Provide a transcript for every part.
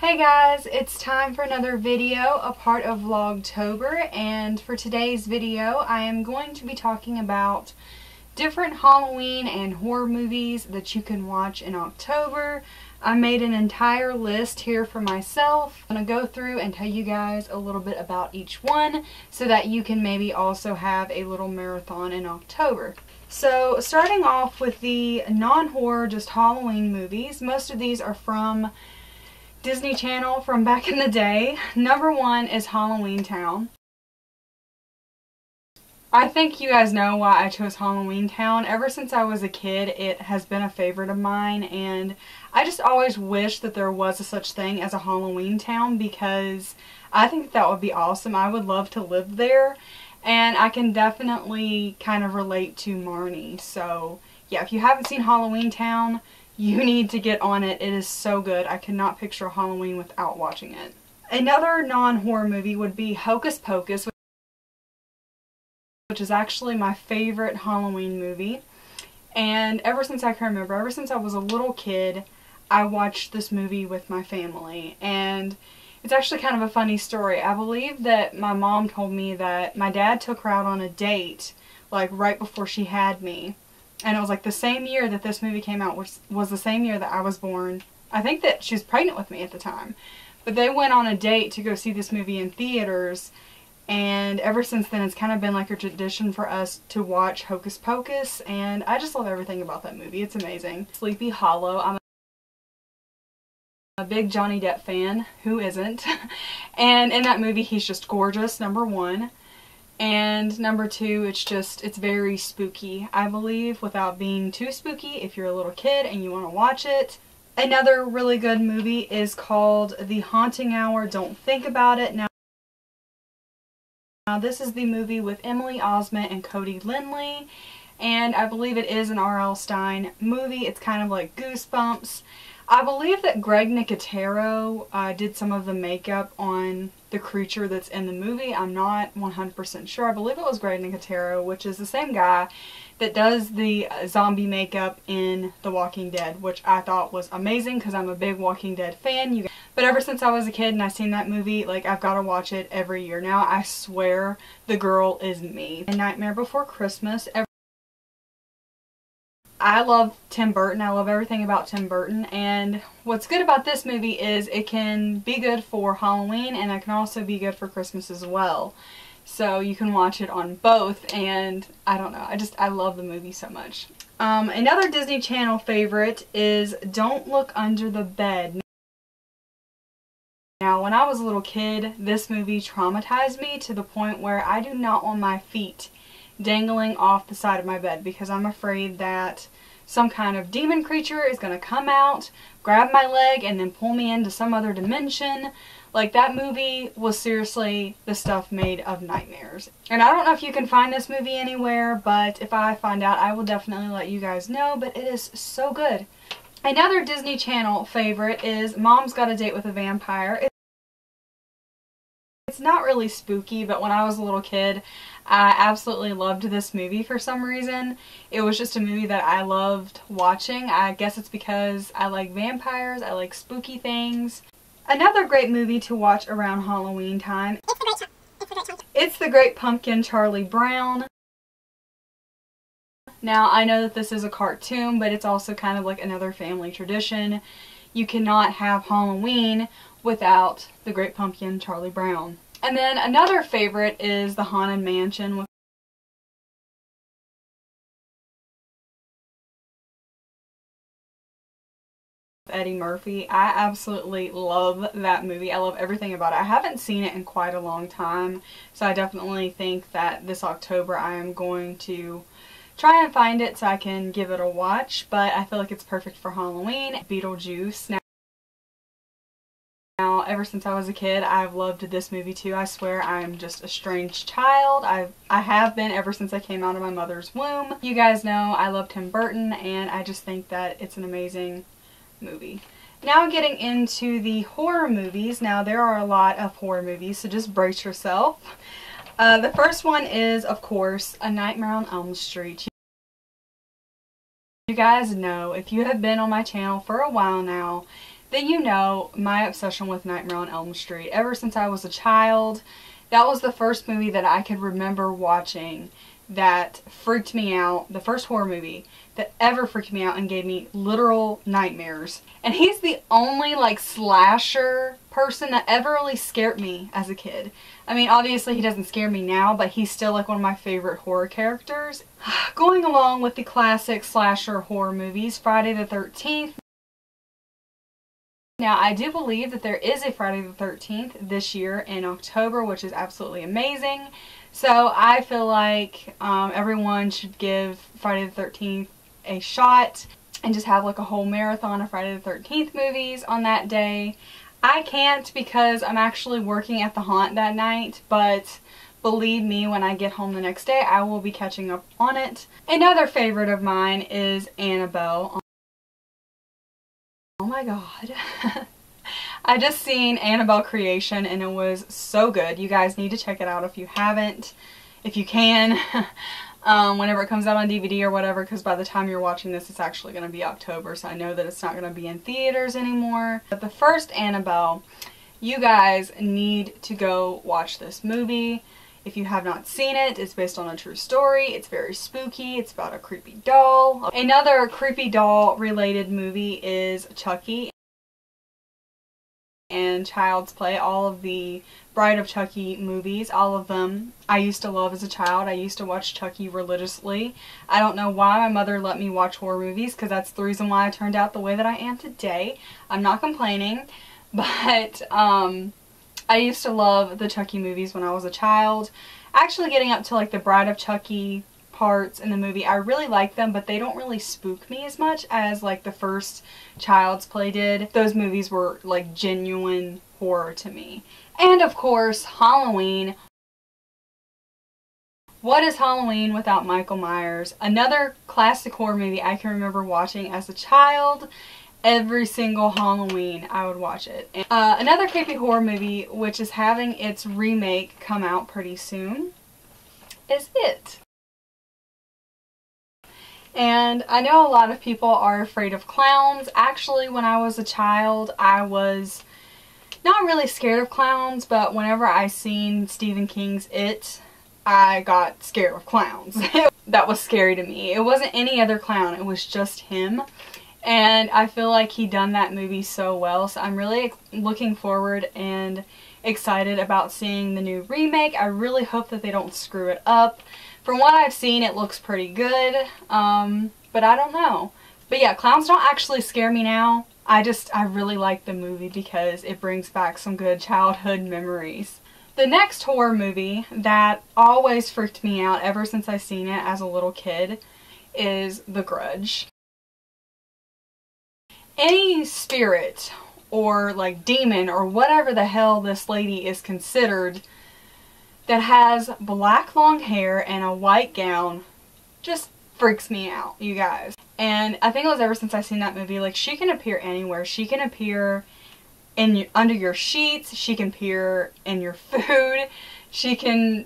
Hey guys, it's time for another video, a part of Vlogtober, and for today's video I am going to be talking about different Halloween and horror movies that you can watch in October. I made an entire list here for myself. I'm going to go through and tell you guys a little bit about each one so that you can maybe also have a little marathon in October. So starting off with the non-horror, just Halloween movies. Most of these are from Disney Channel from back in the day. Number one is Halloween Town. I think you guys know why I chose Halloween Town. Ever since I was a kid, it has been a favorite of mine, and I just always wish that there was a such thing as a Halloween Town because I think that would be awesome. I would love to live there, and I can definitely kind of relate to Marnie. So yeah, if you haven't seen Halloween Town, you need to get on it. It is so good. I cannot picture Halloween without watching it. Another non-horror movie would be Hocus Pocus, which is actually my favorite Halloween movie. And ever since I can remember, ever since I was a little kid, I watched this movie with my family. And it's actually kind of a funny story. I believe that my mom told me that my dad took her out on a date, like right before she had me. And it was like the same year that this movie came out, which was the same year that I was born. I think that she was pregnant with me at the time. But they went on a date to go see this movie in theaters. And ever since then, it's kind of been like a tradition for us to watch Hocus Pocus. And I just love everything about that movie. It's amazing. Sleepy Hollow. I'm a big Johnny Depp fan. Who isn't? And in that movie, he's just gorgeous, number one. And number two, it's very spooky, I believe, without being too spooky if you're a little kid and you want to watch it. Another really good movie is called The Haunting Hour, Don't Think About It. Now this is the movie with Emily Osment and Cody Lindley, and I believe it is an R.L.STINES movie. It's kind of like Goosebumps. I believe that Greg Nicotero did some of the makeup on the creature that's in the movie. I'm not 100% sure. I believe it was Greg Nicotero, which is the same guy that does the zombie makeup in The Walking Dead, which I thought was amazing because I'm a big Walking Dead fan. But ever since I was a kid and I've seen that movie, like, I've got to watch it every year now. I swear the girl is me. A Nightmare Before Christmas. I love Tim Burton. I love everything about Tim Burton, and what's good about this movie is it can be good for Halloween and it can also be good for Christmas as well. So you can watch it on both, and I don't know, I love the movie so much. Another Disney Channel favorite is Don't Look Under the Bed. Now, when I was a little kid, this movie traumatized me to the point where I do not want my feet dangling off the side of my bed because I'm afraid that some kind of demon creature is going to come out, grab my leg, and then pull me into some other dimension. Like, that movie was seriously the stuff made of nightmares. And I don't know if you can find this movie anywhere, but if I find out, I will definitely let you guys know, but it is so good. Another Disney Channel favorite is Mom's Got a Date with a Vampire. It's not really spooky, but when I was a little kid, I absolutely loved this movie for some reason. It was just a movie that I loved watching. I guess it's because I like vampires, I like spooky things. Another great movie to watch around Halloween time. It's The Great Pumpkin, Charlie Brown. Now, I know that this is a cartoon, but it's also kind of like another family tradition. You cannot have Halloween without The Great Pumpkin, Charlie Brown. And then another favorite is The Haunted Mansion with Eddie Murphy. I absolutely love that movie. I love everything about it. I haven't seen it in quite a long time, so I definitely think that this October I am going to try and find it so I can give it a watch, but I feel like it's perfect for Halloween. Beetlejuice. Now, ever since I was a kid, I've loved this movie too. I swear I'm just a strange child. I have been ever since I came out of my mother's womb. You guys know I love Tim Burton, and I just think that it's an amazing movie. Now getting into the horror movies. Now, there are a lot of horror movies, so just brace yourself. The first one is, of course, A Nightmare on Elm Street. You guys know, if you have been on my channel for a while now, then you know my obsession with Nightmare on Elm Street. Ever since I was a child, that was the first movie that I could remember watching that freaked me out. The first horror movie that ever freaked me out and gave me literal nightmares. And he's the only like slasher person that ever really scared me as a kid. I mean, obviously he doesn't scare me now, but he's still like one of my favorite horror characters. Going along with the classic slasher horror movies, Friday the 13th. Now, I do believe that there is a Friday the 13th this year in October, which is absolutely amazing. So I feel like everyone should give Friday the 13th a shot and just have like a whole marathon of Friday the 13th movies on that day. I can't because I'm actually working at the Haunt that night, but believe me, when I get home the next day, I will be catching up on it. Another favorite of mine is Annabelle. Oh my god. I just seen Annabelle Creation and it was so good. You guys need to check it out if you haven't. If you can. Whenever it comes out on DVD or whatever, because by the time you're watching this it's actually going to be October, so I know that it's not going to be in theaters anymore. But the first Annabelle, you guys need to go watch this movie. If you have not seen it, it's based on a true story. It's very spooky. It's about a creepy doll. Another creepy doll related movie is Chucky and Child's Play. All of the Bride of Chucky movies, all of them, I used to love as a child. I used to watch Chucky religiously. I don't know why my mother let me watch horror movies, because that's the reason why I turned out the way that I am today. I'm not complaining, but I used to love the Chucky movies when I was a child. Actually getting up to like the Bride of Chucky parts in the movie, I really like them, but they don't really spook me as much as like the first Child's Play did. Those movies were like genuine horror to me. And of course, Halloween. What is Halloween without Michael Myers? Another classic horror movie I can remember watching as a child. Every single Halloween I would watch it. Another creepy horror movie, which is having its remake come out pretty soon, is It. And I know a lot of people are afraid of clowns. Actually, when I was a child, I was not really scared of clowns, but whenever I seen Stephen King's It, I got scared of clowns. That was scary to me. It wasn't any other clown, it was just him. And I feel like he done that movie so well, so I'm really looking forward and excited about seeing the new remake. I really hope that they don't screw it up. From what I've seen, it looks pretty good, but I don't know. But yeah, clowns don't actually scare me now. I really like the movie because it brings back some good childhood memories. The next horror movie that always freaked me out ever since I seen it as a little kid is The Grudge. Any spirit or like demon or whatever the hell this lady is considered that has black long hair and a white gown just freaks me out, you guys. And I think it was ever since I seen that movie, like, she can appear anywhere. She can appear in under your sheets, she can appear in your food, she can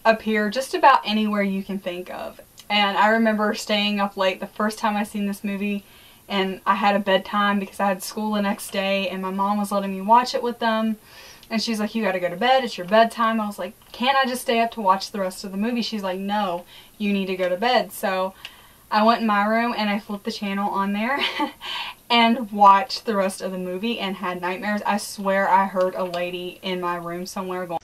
appear just about anywhere you can think of. And I remember staying up late the first time I seen this movie, and I had a bedtime because I had school the next day, and my mom was letting me watch it with them. And she's like, you gotta go to bed, it's your bedtime. I was like, can't I just stay up to watch the rest of the movie? She's like, no, you need to go to bed. So I went in my room and I flipped the channel on there and watched the rest of the movie and had nightmares. I swear I heard a lady in my room somewhere going.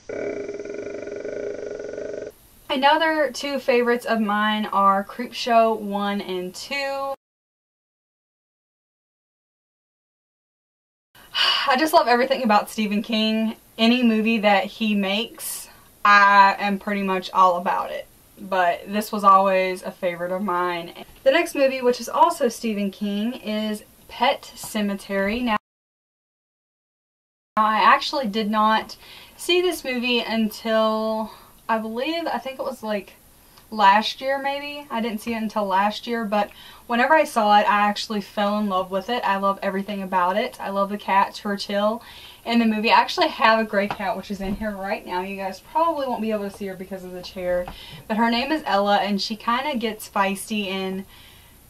Another two favorites of mine are CREEPSHOW 1 and 2. I just love everything about Stephen King. Any movie that he makes, I am pretty much all about it. But this was always a favorite of mine. The next movie, which is also Stephen King, is Pet Sematary. Now, I actually did not see this movie until, I think it was like last year maybe. I didn't see it until last year, but whenever I saw it, I actually fell in love with it. I love everything about it. I love the cat, Churchill, in the movie. I actually have a gray cat, which is in here right now. You guys probably won't be able to see her because of the chair, but her name is Ella, and she kind of gets feisty and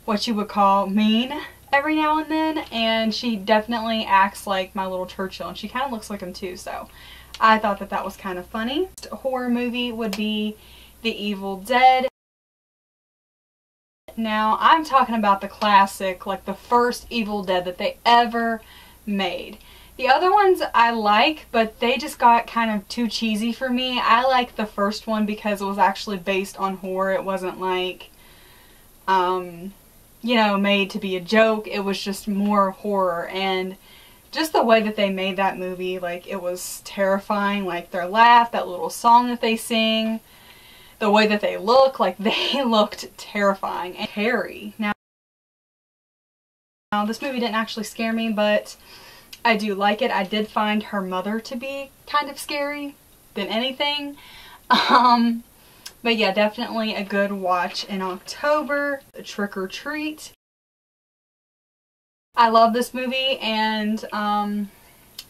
what you would call mean every now and then, and she definitely acts like my little Churchill, and she kind of looks like him too, so I thought that that was kind of funny. Horror movie would be The Evil Dead. Now, I'm talking about the classic, like the first Evil Dead that they ever made. The other ones I like, but they just got kind of too cheesy for me. I like the first one because it was actually based on horror. It wasn't like, you know, made to be a joke. It was just more horror, and just the way that they made that movie, like, it was terrifying. Like, their laugh, that little song that they sing, the way that they look, like, they looked terrifying and scary. Now, this movie didn't actually scare me, but I do like it. I did find her mother to be kind of scary than anything. But yeah, definitely a good watch in October. Trick or Treat. I love this movie, and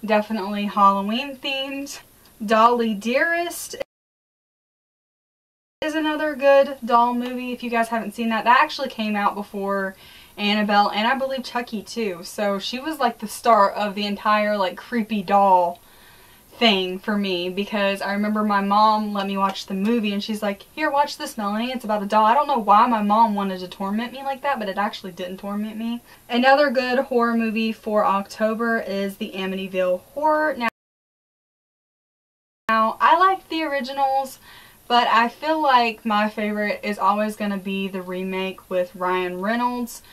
definitely Halloween themed. Dolly Dearest is another good doll movie. If you guys haven't seen that, that actually came out before Annabelle, and I believe Chucky too. So she was like the start of the entire like creepy doll thing for me, because I remember my mom let me watch the movie and she's like, here, watch this, Melanie, it's about a doll. I don't know why my mom wanted to torment me like that, but it actually didn't torment me. Another good horror movie for October is the Amityville Horror. Now I like the originals, but I feel like my favorite is always going to be the remake with Ryan Reynolds.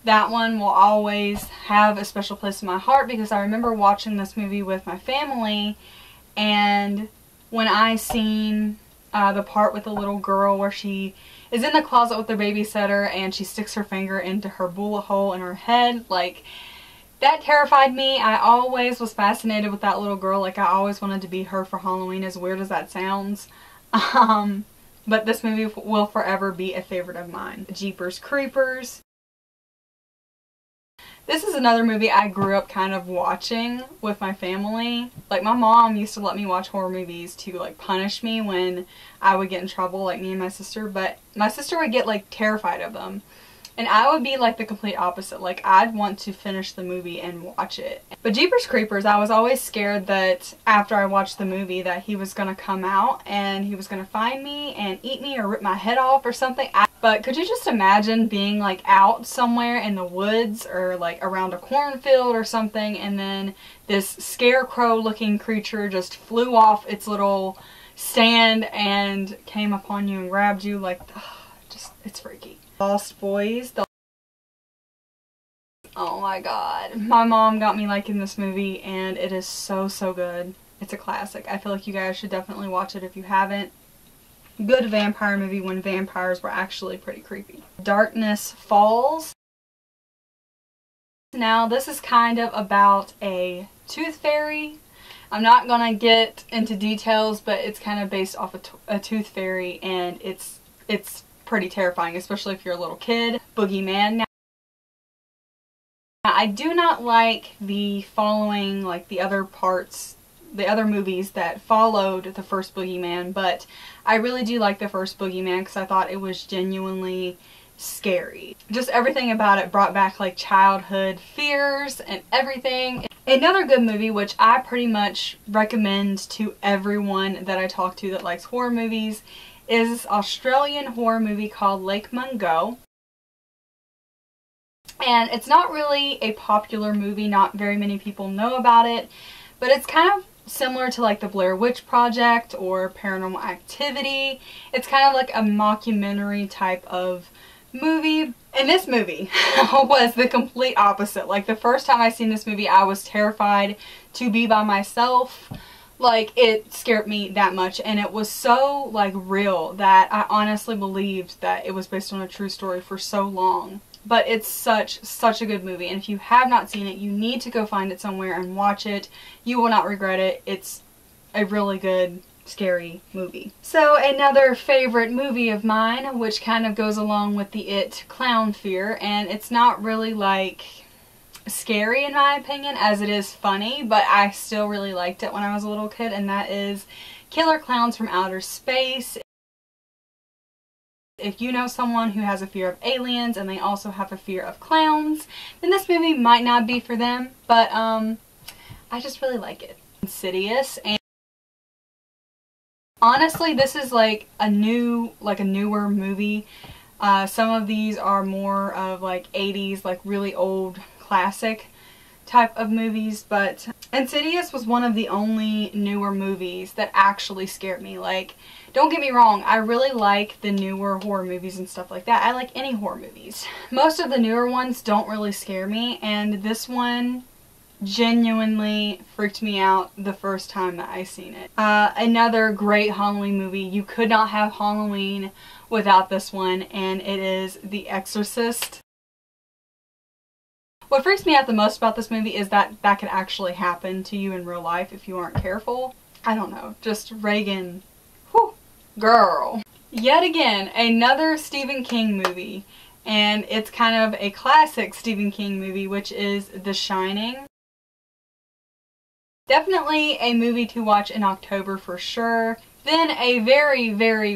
That one will always have a special place in my heart, because I remember watching this movie with my family, and when I seen the part with the little girl where she is in the closet with the babysitter and she sticks her finger into her bullet hole in her head, like, that terrified me. I always was fascinated with that little girl. Like, I always wanted to be her for Halloween, as weird as that sounds. But this movie will forever be a favorite of mine. Jeepers Creepers. This is another movie I grew up kind of watching with my family. Like, my mom used to let me watch horror movies to like punish me when I would get in trouble, like me and my sister, but my sister would get like terrified of them. And I would be like the complete opposite. Like, I'd want to finish the movie and watch it. But Jeepers Creepers, I was always scared that after I watched the movie that he was going to come out and he was going to find me and eat me or rip my head off or something. But could you just imagine being like out somewhere in the woods or like around a cornfield or something, and then this scarecrow looking creature just flew off its little stand and came upon you and grabbed you? Like, just, it's freaky. Lost Boys. Oh my god. My mom got me liking this movie, and it is so, so good. It's a classic. I feel like you guys should definitely watch it if you haven't. Good vampire movie when vampires were actually pretty creepy. Darkness Falls. Now, this is kind of about a tooth fairy. I'm not gonna get into details, but it's kind of based off a tooth fairy, and it's pretty terrifying, especially if you're a little kid. Boogeyman. Now, I do not like the following, like the other parts, the other movies that followed the first Boogeyman, but I really do like the first Boogeyman because I thought it was genuinely scary. Just everything about it brought back like childhood fears and everything. Another good movie, which I pretty much recommend to everyone that I talk to that likes horror movies, is this Australian horror movie called Lake Mungo. And it's not really a popular movie, not very many people know about it, but it's kind of similar to like the Blair Witch Project or Paranormal Activity. It's kind of like a mockumentary type of movie. And this movie was the complete opposite. Like, the first time I seen this movie, I was terrified to be by myself. Like, it scared me that much, and it was so like real that I honestly believed that it was based on a true story for so long. But it's such a good movie, and if you have not seen it, you need to go find it somewhere and watch it. You will not regret it. It's a really good, scary movie. So another favorite movie of mine, which kind of goes along with the It clown fear, and it's not really like scary in my opinion as it is funny, but I still really liked it when I was a little kid, and that is Killer Clowns from Outer Space. If you know someone who has a fear of aliens and they also have a fear of clowns, then this movie might not be for them, but I just really like it. Insidious, and honestly this is like a newer movie. Some of these are more of like 80s, like really old classic type of movies, but Insidious was one of the only newer movies that actually scared me. Like, don't get me wrong, I really like the newer horror movies and stuff like that. I like any horror movies. Most of the newer ones don't really scare me, and this one genuinely freaked me out the first time that I seen it. Another great Halloween movie. You could not have Halloween without this one, and it is The Exorcist. What freaks me out the most about this movie is that that could actually happen to you in real life if you aren't careful. I don't know, just Reagan, whew, girl. Yet again, another Stephen King movie, and it's kind of a classic Stephen King movie, which is The Shining. Definitely a movie to watch in October for sure. Then a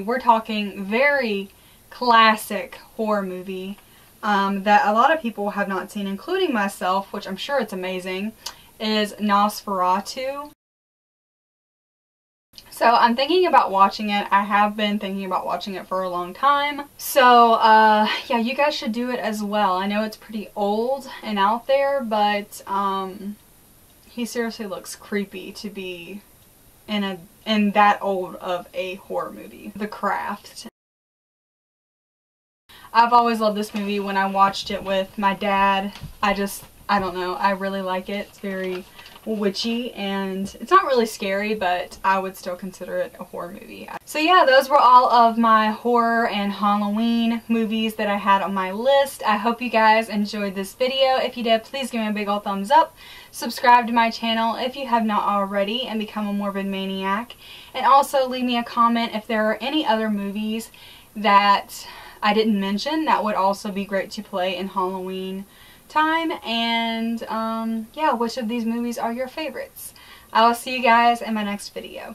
we're talking very classic horror movie that a lot of people have not seen, including myself, which I'm sure it's amazing, is Nosferatu. So I'm thinking about watching it. I have been thinking about watching it for a long time. So yeah, you guys should do it as well. I know it's pretty old and out there, but he seriously looks creepy to be in that old of a horror movie. The Craft. I've always loved this movie. When I watched it with my dad, I don't know, I really like it. It's very witchy, and it's not really scary, but I would still consider it a horror movie. So yeah, those were all of my horror and Halloween movies that I had on my list. I hope you guys enjoyed this video. If you did, please give me a big old thumbs up. Subscribe to my channel if you have not already and become a morbid maniac. And also leave me a comment if there are any other movies that I didn't mention that would also be great to play in Halloween time, and yeah, which of these movies are your favorites. I will see you guys in my next video.